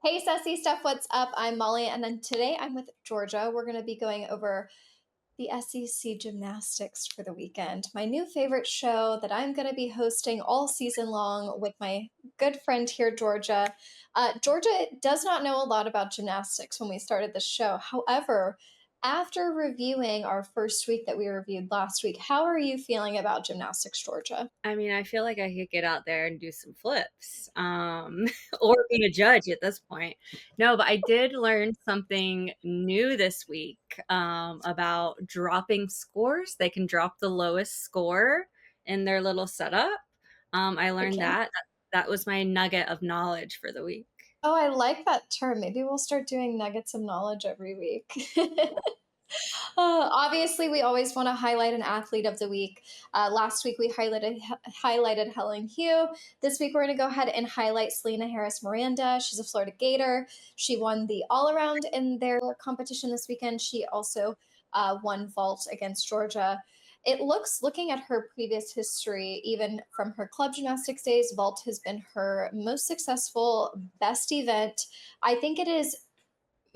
Hey, Sassy Stuff, what's up? I'm Molly, and then today I'm with Georgia. We're going to be going over the SEC Gymnastics for the weekend, my new favorite show that I'm going to be hosting all season long with my good friend here, Georgia. Georgia does not know a lot about gymnastics when we started the show. However, after reviewing our first week that we reviewed last week, how are you feeling about gymnastics, Georgia? I mean, I feel like I could get out there and do some flips, or be a judge at this point. No, but I did learn something new this week, about dropping scores. They can drop the lowest score in their little setup. I learned Okay. that was my nugget of knowledge for the week. Oh, I like that term. Maybe we'll start doing nuggets of knowledge every week. Obviously, we always want to highlight an athlete of the week. Last week we highlighted Helen Hugh. This week we're going to go ahead and highlight Selena Harris Miranda. She's a Florida Gator. She won the all around in their competition this weekend. She also won vault against Georgia. It looks, looking at her previous history, even from her club gymnastics days, vault has been her most successful, best event. I think it is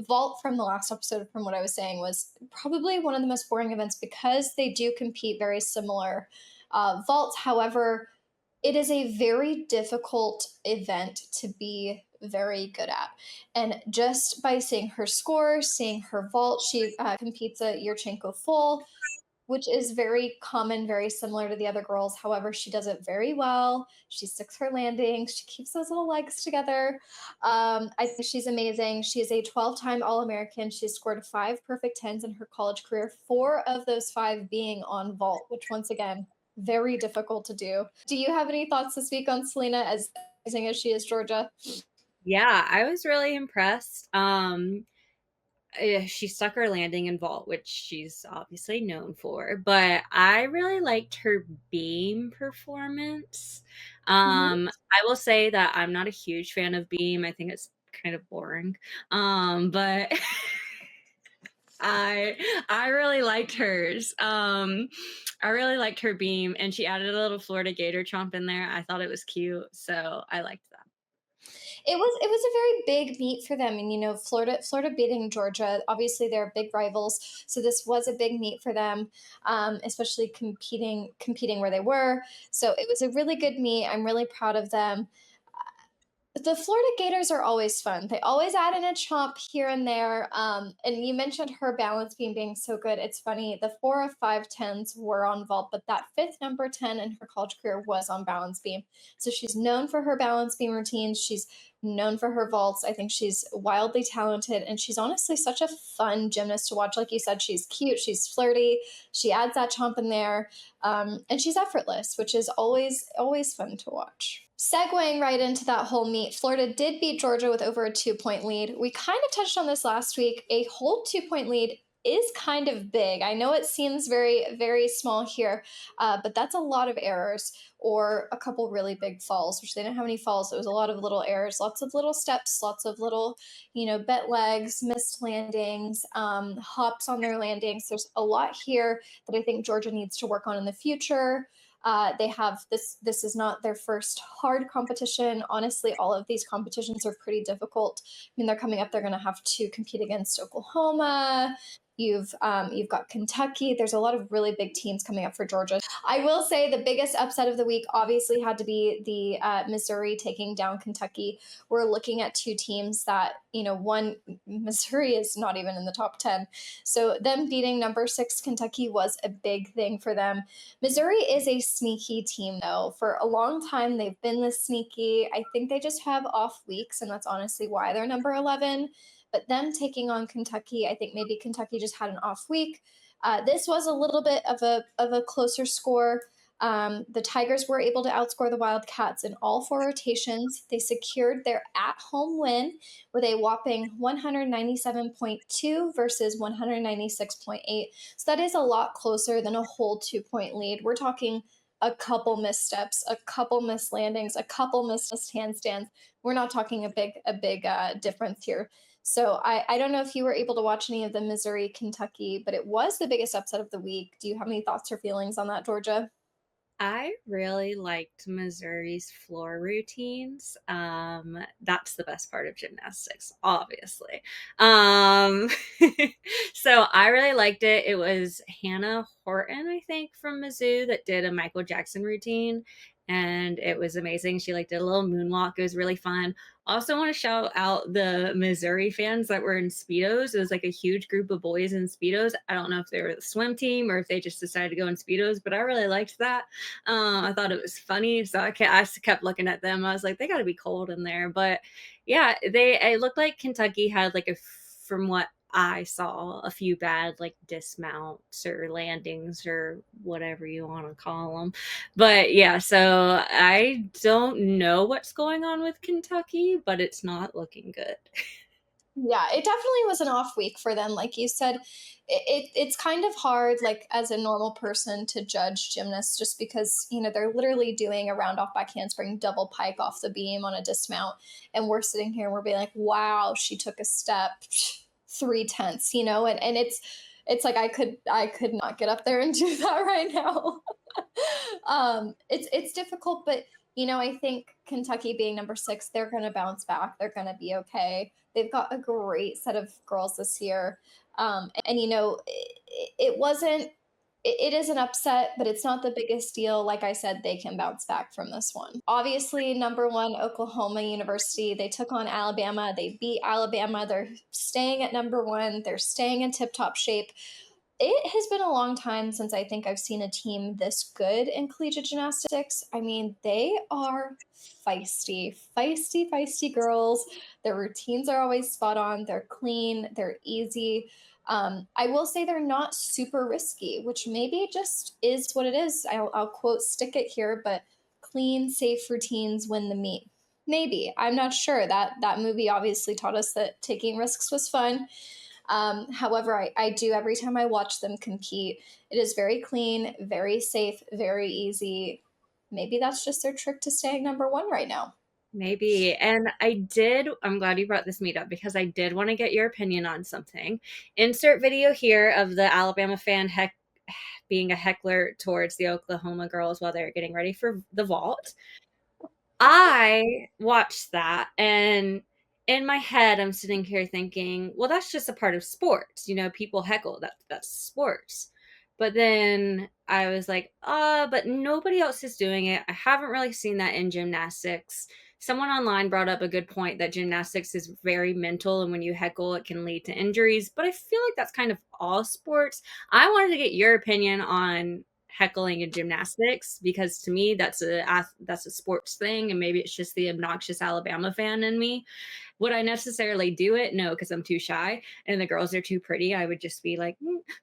vault from the last episode, from what I was saying, was probably one of the most boring events because they do compete very similar. Vault, however, it is a very difficult event to be very good at. And just by seeing her score, seeing her vault, she competes at Yurchenko full, which is very common, very similar to the other girls. However, she does it very well. She sticks her landings. She keeps those little legs together. I think she's amazing. She is a 12-time All-American. She's scored 5 perfect 10s in her college career, 4 of those 5 being on vault, which once again, very difficult to do. Do you have any thoughts this week on Selena, as amazing as she is, Georgia? Yeah, I was really impressed. She stuck her landing in vault, which she's obviously known for, but I really liked her beam performance. Mhm. I will say that I'm not a huge fan of beam. I think it's kind of boring. But I really liked hers. I really liked her beam, and she added a little Florida Gator chomp in there. I thought it was cute, so I liked that. It was a very big meet for them, and Florida beating Georgia. Obviously, they're big rivals, so this was a big meet for them, especially competing where they were. So it was a really good meet. I'm really proud of them. The Florida Gators are always fun. They always add in a chomp here and there. And you mentioned her balance being so good. It's funny. The 4 of 5 10s were on vault, but that fifth number 10 in her college career was on balance beam. So she's known for her balance beam routines. She's known for her vaults. I think she's wildly talented, and she's honestly such a fun gymnast to watch. Like you said, she's cute. She's flirty. She adds that chomp in there, and she's effortless, which is always fun to watch. Segueing right into that whole meet, Florida did beat Georgia with over a 2 point lead. We kind of touched on this last week. A whole 2 point lead is kind of big. I know it seems very small here, but that's a lot of errors or a couple really big falls, which they didn't have any falls. It was a lot of little errors, lots of little steps, lots of little, bent legs, missed landings, hops on their landings. There's a lot here that I think Georgia needs to work on in the future. They have this. This is not their first hard competition. Honestly, all of these competitions are pretty difficult. I mean, they're coming up. They're going to have to compete against Oklahoma. You've got Kentucky. There's a lot of really big teams coming up for Georgia. I will say the biggest upset of the week obviously had to be the Missouri taking down Kentucky. We're looking at two teams that, one, Missouri is not even in the top 10. So them beating number 6 Kentucky was a big thing for them. Missouri is a sneaky team, though. For a long time, they've been this sneaky. I think they just have off weeks, and that's honestly why they're number 11. But them taking on Kentucky, I think maybe Kentucky just had an off week. This was a little bit of a closer score. The Tigers were able to outscore the Wildcats in all 4 rotations. They secured their at-home win with a whopping 197.2 versus 196.8. So that is a lot closer than a whole 2 point lead. We're talking a couple missteps, a couple missed landings, a couple missed handstands. We're not talking a big difference here. So I don't know if you were able to watch any of the Missouri Kentucky, but it was the biggest upset of the week. Do you have any thoughts or feelings on that, Georgia? I really liked Missouri's floor routines. That's the best part of gymnastics, obviously. Um, so I really liked it. It was Hannah Horton, I think, from Mizzou that did a Michael Jackson routine, and it was amazing. She like did a little moonwalk. It was really fun. Also, want to shout out the Missouri fans that were in Speedos. It was like a huge group of boys in Speedos. I don't know if they were the swim team or if they just decided to go in Speedos, but I really liked that. I thought it was funny, so I just kept looking at them. I was like, they got to be cold in there, but yeah, it looked like Kentucky had like from what I saw, a few bad like dismounts or landings or whatever you want to call them. But yeah, so I don't know what's going on with Kentucky, but it's not looking good. Yeah, it definitely was an off week for them. Like you said, it's kind of hard, like as a normal person, to judge gymnasts just because they're literally doing a round off back handspring double pike off the beam on a dismount, and we're sitting here and we're being like, "Wow, she took a step 3/10," and it's like I could not get up there and do that right now. It's difficult, but I think Kentucky being number 6, they're going to bounce back. They're going to be okay. They've got a great set of girls this year. And it wasn't it is an upset, but it's not the biggest deal. Like I said, they can bounce back from this one. Obviously, number 1 Oklahoma University, they took on Alabama. They beat Alabama. They're staying at number 1. They're staying in tip-top shape. It has been a long time since I think I've seen a team this good in collegiate gymnastics. I mean, they are feisty, feisty, feisty girls. Their routines are always spot on. They're clean, they're easy. I will say they're not super risky, which maybe just is what it is. I'll quote stick it here, but clean, safe routines win the meet. Maybe. I'm not sure. That movie obviously taught us that taking risks was fun. However, I do every time I watch them compete. It is very clean, very safe, very easy. Maybe that's just their trick to staying number 1 right now. Maybe. And I'm glad you brought this meet up because I did want to get your opinion on something. Insert video here of the Alabama fan being a heckler towards the Oklahoma girls while they're getting ready for the vault. I watched that, and in my head I'm sitting here thinking, well, that's just a part of sports. People heckle, that's sports. But then I was like, but nobody else is doing it. I haven't really seen that in gymnastics. Someone online brought up a good point that gymnastics is very mental, and when you heckle it can lead to injuries, but I feel like that's kind of all sports. I wanted to get your opinion on heckling in gymnastics because to me that's a sports thing, and maybe it's just the obnoxious Alabama fan in me. Would I necessarily do it? No, because I'm too shy and the girls are too pretty. I would just be like,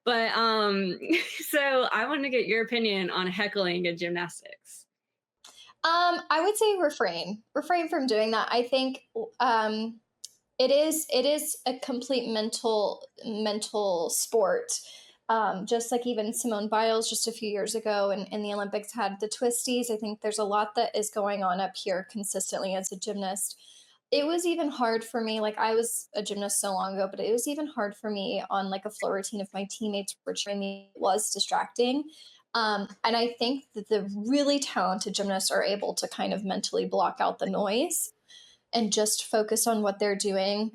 but so I want to get your opinion on heckling in gymnastics. I would say refrain from doing that. I think it is a complete mental sport. Just like even Simone Biles just a few years ago in the Olympics had the twisties. I think there's a lot that is going on up here consistently as a gymnast. It was even hard for me. Like I was a gymnast so long ago, but it was even hard for me on like a floor routine if my teammates were cheering me. It was distracting. And I think that the really talented gymnasts are able to kind of mentally block out the noise and just focus on what they're doing.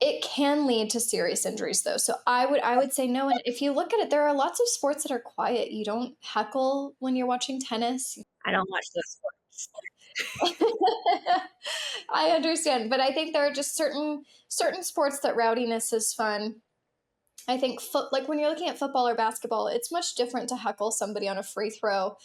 It can lead to serious injuries though. So I would say no. And if you look at it, there are lots of sports that are quiet. You don't heckle when you're watching tennis. I don't watch those sports. I understand, but I think there are just certain sports that rowdiness is fun. I think like when you're looking at football or basketball, it's much different to heckle somebody on a free throw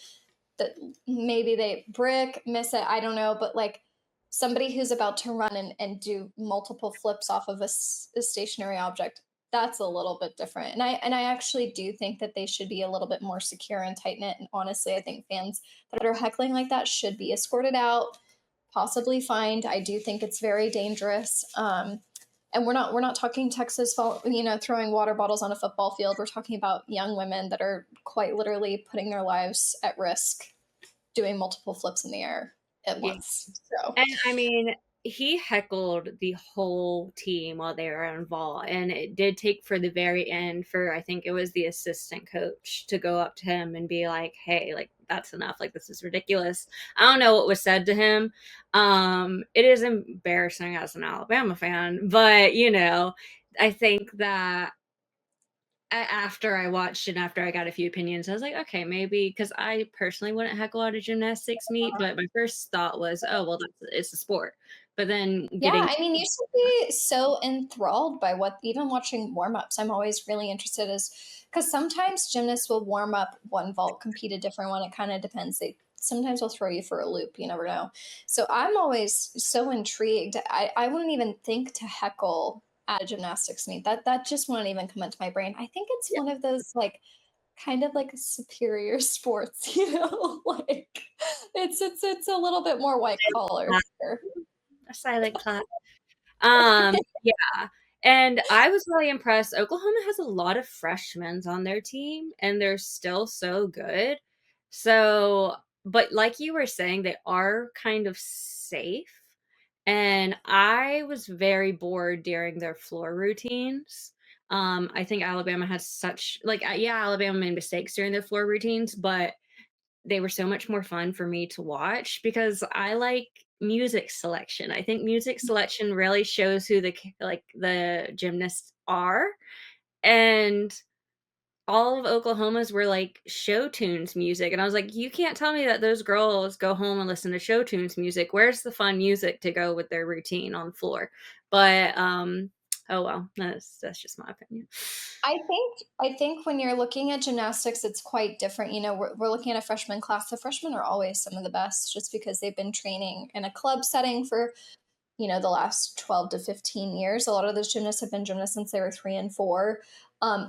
that maybe they brick, miss it, I don't know, but like somebody who's about to run and do multiple flips off of a stationary object, that's a little bit different. And I actually do think that they should be a little bit more secure and tight knit. And honestly, I think fans that are heckling like that should be escorted out, possibly fined. I do think it's very dangerous. And we're not talking Texas, throwing water bottles on a football field. We're talking about young women that are quite literally putting their lives at risk doing multiple flips in the air at Yeah. once. So And I mean, he heckled the whole team while they were on vault, and it did take for the very end for, I think it was the assistant coach, to go up to him and be like, hey, like, that's enough, like, this is ridiculous. I don't know what was said to him. It is embarrassing as an Alabama fan, but I think that after I watched and after I got a few opinions, I was like, okay, maybe, because I personally wouldn't heckle at a gymnastics meet, but my first thought was, oh, well, it's a sport. But then Yeah, getting, I mean, you should be so enthralled by what, even watching warm-ups, I'm always really interested is because sometimes gymnasts will warm up one vault, compete a different one. It kind of depends. They sometimes will throw you for a loop. You never know. So I'm always so intrigued. I wouldn't even think to heckle at a gymnastics meet. That just wouldn't even come into my brain. I think it's yeah, one of those like kind of like superior sports, like it's a little bit more white collar here. a silent clap. Yeah. And I was really impressed. Oklahoma has a lot of freshmen on their team, and they're still so good. So, but like you were saying, they are kind of safe. And I was very bored during their floor routines. I think Alabama has such, like, yeah, Alabama made mistakes during their floor routines, but they were so much more fun for me to watch because I like music selection. I think music selection really shows who the gymnasts are, and all of Oklahoma's were like show tunes music, and I was like, you can't tell me that those girls go home and listen to show tunes music. Where's the fun music to go with their routine on the floor? But oh well, that's just my opinion. I think when you're looking at gymnastics, it's quite different. We're looking at a freshman class. The freshmen are always some of the best just because they've been training in a club setting for, the last 12 to 15 years. A lot of those gymnasts have been gymnasts since they were 3 and 4.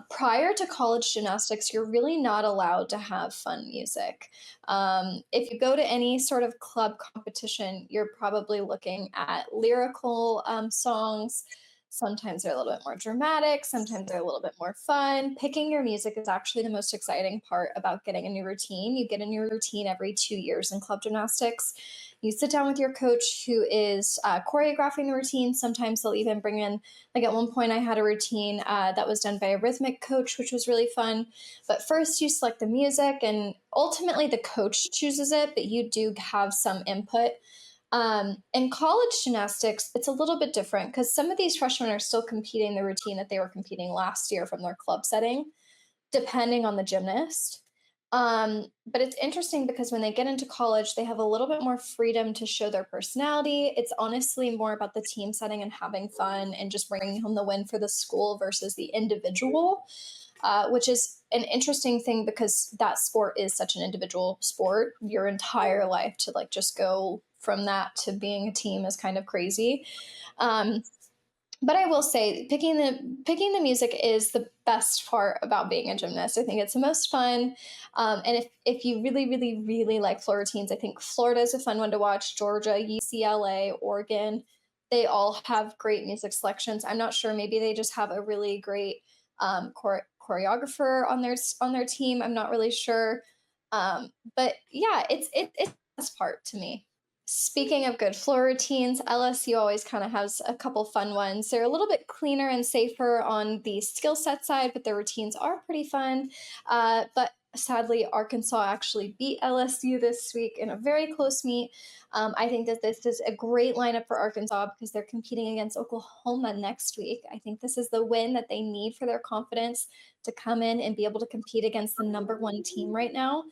Prior to college gymnastics, you're really not allowed to have fun music. If you go to any sort of club competition, you're probably looking at lyrical songs. Sometimes they're a little bit more dramatic, sometimes they're a little bit more fun. Picking your music is actually the most exciting part about getting a new routine. You get a new routine every 2 years in club gymnastics. You sit down with your coach who is choreographing the routine. Sometimes they'll even bring in, like at one point, I had a routine that was done by a rhythmic coach, which was really fun. But first, you select the music, and ultimately, the coach chooses it, but you do have some input. In college gymnastics, it's a little bit different because some of these freshmen are still competing the routine that they were competing last year from their club setting, depending on the gymnast. But it's interesting because when they get into college, they have a little bit more freedom to show their personality. It's honestly more about the team setting and having fun and just bringing home the win for the school versus the individual, which is an interesting thing because that sport is such an individual sport. Your entire life to like just go from that to being a team is kind of crazy. Um, but I will say picking the music is the best part about being a gymnast. I think it's the most fun. And if you really, really, really like floor routines, I think Florida is a fun one to watch. Georgia, UCLA, Oregon, they all have great music selections. I'm not sure. Maybe they just have a really great choreographer on their team. I'm not really sure. But yeah, it's the best part to me. Speaking of good floor routines, LSU always kind of has a couple fun ones. They're a little bit cleaner and safer on the skill set side, but their routines are pretty fun. But sadly, Arkansas actually beat LSU this week in a very close meet. I think that this is a great lineup for Arkansas because they're competing against Oklahoma next week. I think this is the win that they need for their confidence to come in and be able to compete against the number one team right now.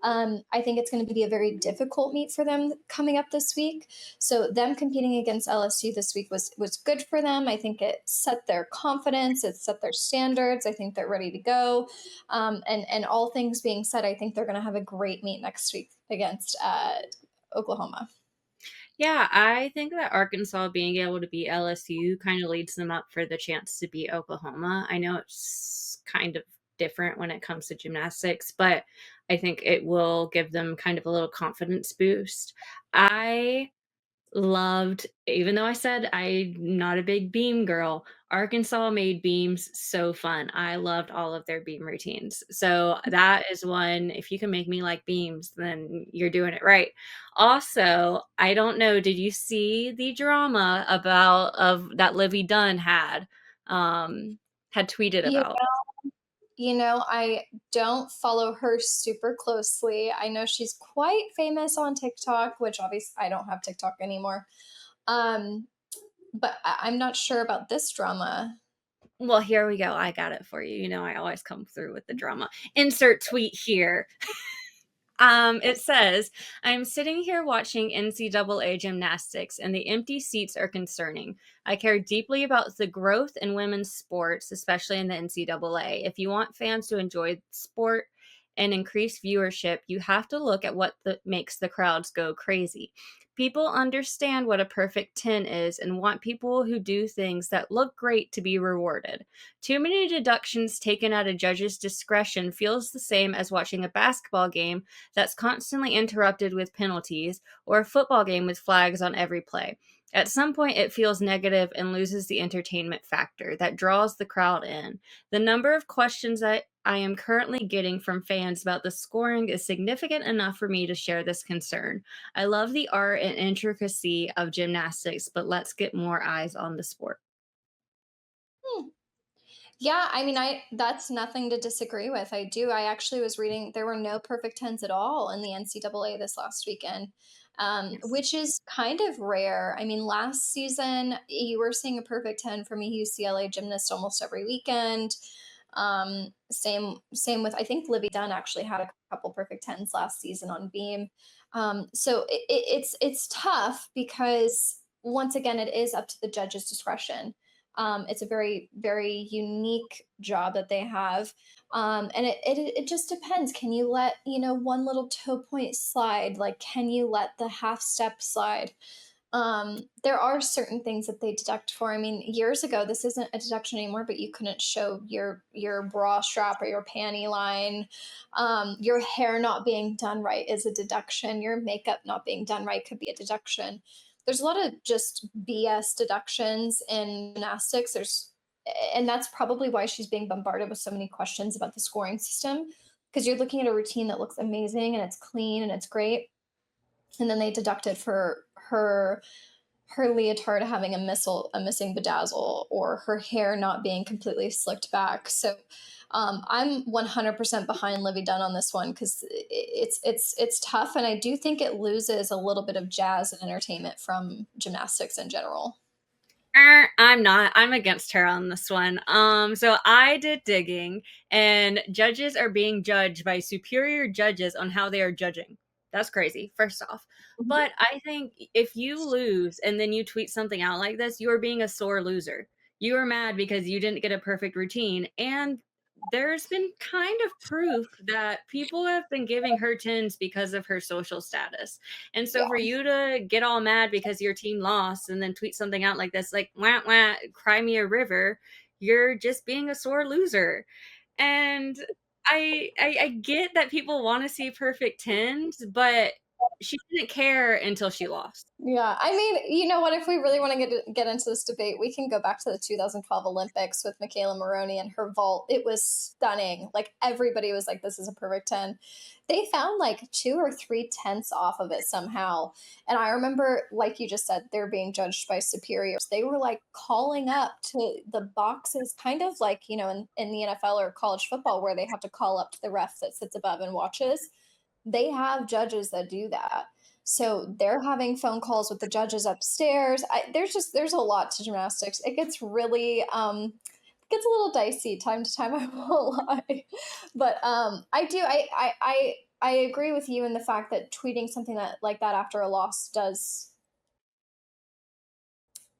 I think it's going to be a very difficult meet for them coming up this week. So them competing against LSU this week was good for them. I think it set their confidence, it set their standards. I think they're ready to go. And all things being said, I think they're going to have a great meet next week against Oklahoma. Yeah, I think that Arkansas being able to beat LSU kind of leads them up for the chance to beat Oklahoma. I know it's kind of different when it comes to gymnastics, but I think it will give them kind of a little confidence boost. I Loved, even though I said I'm not a big beam girl, Arkansas made beams so fun. I loved all of their beam routines. So that is one, if you can make me like beams, then you're doing it right. Also, I don't know, did you see the drama about of that Livvy Dunne had tweeted You about? I don't follow her super closely. I know she's quite famous on TikTok, which obviously I don't have TikTok anymore. Um, but I'm not sure about this drama. Well, here we go. I got it for you. You know, I always come through with the drama. Insert tweet here. It says, I'm sitting here watching NCAA gymnastics, and the empty seats are concerning. I care deeply about the growth in women's sports, especially in the NCAA. If you want fans to enjoy sport and increase viewership, you have to look at what makes the crowds go crazy. People understand what a perfect 10 is and want people who do things that look great to be rewarded. Too many deductions taken at a judge's discretion feels the same as watching a basketball game that's constantly interrupted with penalties, or a football game with flags on every play. At some point, it feels negative and loses the entertainment factor that draws the crowd in. The number of questions that I am currently getting from fans about the scoring is significant enough for me to share this concern. I love the art and intricacy of gymnastics, but let's get more eyes on the sport. Hmm. Yeah, I mean, I that's nothing to disagree with. I do. I actually was reading there were no perfect tens at all in the NCAA this last weekend, Yes. which is kind of rare. I mean, last season you were seeing a perfect 10 from a UCLA gymnast almost every weekend. Same with I think Livvy Dunne actually had a couple perfect tens last season on beam. So it's tough because once again it is up to the judge's discretion. It's a very unique job that they have, and it just depends. Can you let one little toe point slide? Like, can you let the half step slide? There are certain things that they deduct for. I mean, years ago, this isn't a deduction anymore, but you couldn't show your bra strap or your panty line. Your hair not being done right is a deduction. Your makeup not being done right could be a deduction. There's a lot of just BS deductions in gymnastics. And that's probably why she's being bombarded with so many questions about the scoring system, because you're looking at a routine that looks amazing and it's clean and it's great, and then they deducted for her leotard having a missing bedazzle, or her hair not being completely slicked back. So I'm 100% behind Livvy Dunne on this one because it's tough, and I do think it loses a little bit of jazz and entertainment from gymnastics in general. I'm not. I'm against her on this one. So I did digging, and judges are being judged by superior judges on how they are judging. That's crazy, first off. Mhm. But I think if you lose and then you tweet something out like this, you are being a sore loser. You are mad because you didn't get a perfect routine. And there's been kind of proof that people have been giving her tens because of her social status. And so Yeah. for you to get all mad because your team lost and then tweet something out like this, like wah wah, cry me a river, you're just being a sore loser. And I get that people want to see perfect tens, but she didn't care until she lost. Yeah, I mean, you know what? If we really want to get into this debate, we can go back to the 2012 Olympics with Michaela Maroney and her vault. It was stunning. Like, everybody was like, "This is a perfect 10." They found like 2 or 3 tenths off of it somehow, and I remember, like you just said, they're being judged by superiors. They were like calling up to the boxes, kind of like in the NFL or college football, where they have to call up to the ref that sits above and watches. They have judges that do that. So they're having phone calls with the judges upstairs. There's a lot to gymnastics. It gets really it gets a little dicey time to time. I won't lie, but I agree with you in the fact that tweeting something that like that after a loss does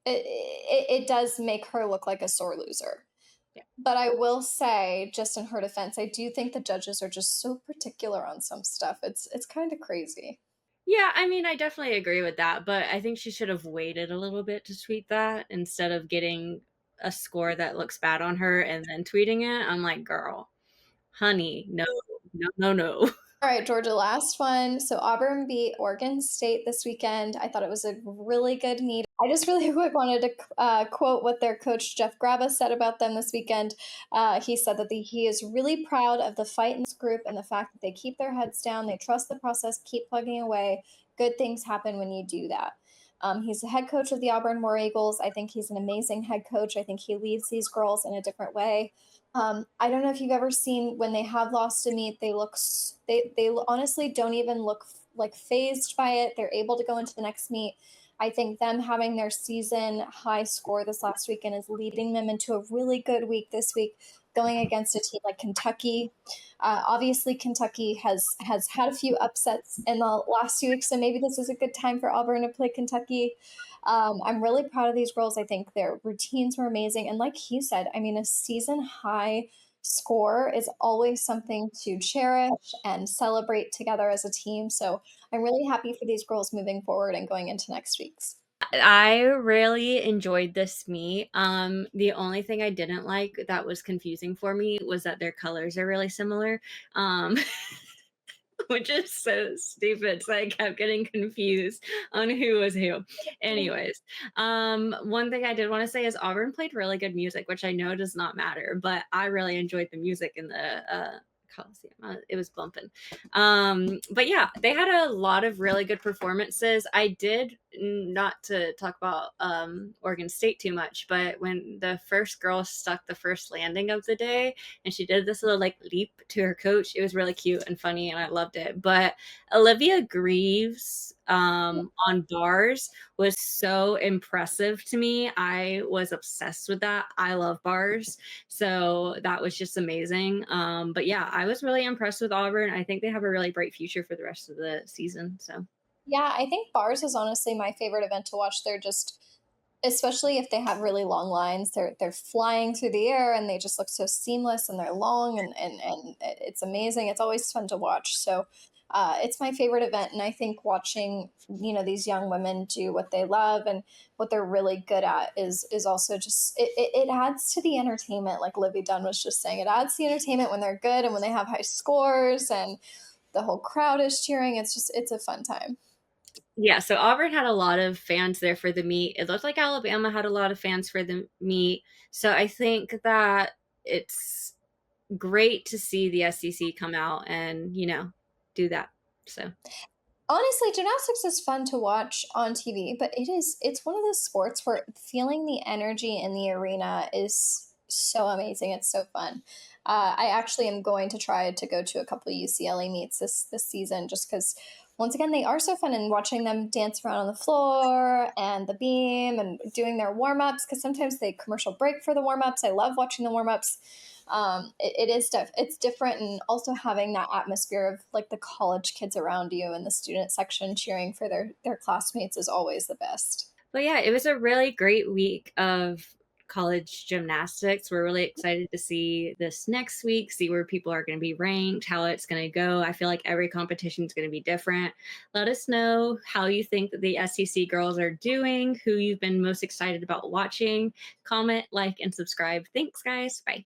it does make her look like a sore loser. Yeah. But I will say, just in her defense, I do think the judges are just so particular on some stuff. It's kind of crazy. Yeah, I mean, I definitely agree with that, but I think she should have waited a little bit to tweet that instead of getting a score that looks bad on her and then tweeting it. I'm like, girl, honey, no, no, no, no. All right, Georgia, last one. So Auburn beat Oregon State this weekend. I thought it was a really good meet. I just really quick wanted to quote what their coach Jeff Graba said about them this weekend. He said that he is really proud of the fight in this group and the fact that they keep their heads down, they trust the process, keep plugging away. Good things happen when you do that. He's the head coach of the Auburn War Eagles. I think he's an amazing head coach. I think he leads these girls in a different way. I don't know if you've ever seen when they have lost a meet, they honestly don't even look like phased by it. They're able to go into the next meet. I think them having their season high score this last weekend is leading them into a really good week this week, going against a team like Kentucky. Obviously, Kentucky has had a few upsets in the last few weeks, so maybe this is a good time for Auburn to play Kentucky. I'm really proud of these girls. I think their routines were amazing. And like he said, I mean, a season high score is always something to cherish and celebrate together as a team. So I'm really happy for these girls moving forward and going into next week's. I really enjoyed this meet. The only thing I didn't like that was confusing for me was that their colors are really similar. Um, which is so stupid. So I kept getting confused on who was who. Anyways, one thing I did want to say is Auburn played really good music, which I know does not matter, but I really enjoyed the music in the Coliseum. It was bumping. But yeah, they had a lot of really good performances. I did not to talk about Oregon State too much, but when the first girl stuck the first landing of the day, and she did this little like leap to her coach. It was really cute and funny, and I loved it. But Olivia Greaves on bars was so impressive to me. I was obsessed with that. I love bars, so that was just amazing. But yeah, I was really impressed with Auburn. I think they have a really bright future for the rest of the season. So Yeah, I think bars is honestly my favorite event to watch. They're just especially if they have really long lines, they're flying through the air and they just look so seamless and they're long and it's amazing. It's always fun to watch. So it's my favorite event, and I think watching these young women do what they love and what they're really good at is also just it adds to the entertainment. Like Livvy Dunne was just saying, it adds to the entertainment when they're good and when they have high scores and the whole crowd is cheering. It's a fun time. yeah, so Auburn had a lot of fans there for the meet. It looked like Alabama had a lot of fans for the meet. So I think that it's great to see the SEC come out and, do that. So, Honestly, gymnastics is fun to watch on TV, but it's one of those sports where feeling the energy in the arena is so amazing. It's so fun. I actually am going to try to go to a couple of UCLA meets this season just because once again they are so fun, and watching them dance around on the floor and the beam and doing their warm-ups, because sometimes they commercial break for the warm-ups. I love watching the warm-ups. It's different, and also having that atmosphere of like the college kids around you and the student section cheering for their classmates is always the best. but yeah, it was a really great week of college gymnastics. We're really excited to see this next week, see where people are going to be ranked, how it's going to go. I feel like every competition is going to be different. Let us know how you think that the SEC girls are doing, who you've been most excited about watching. Comment, like, and subscribe. Thanks, guys. Bye.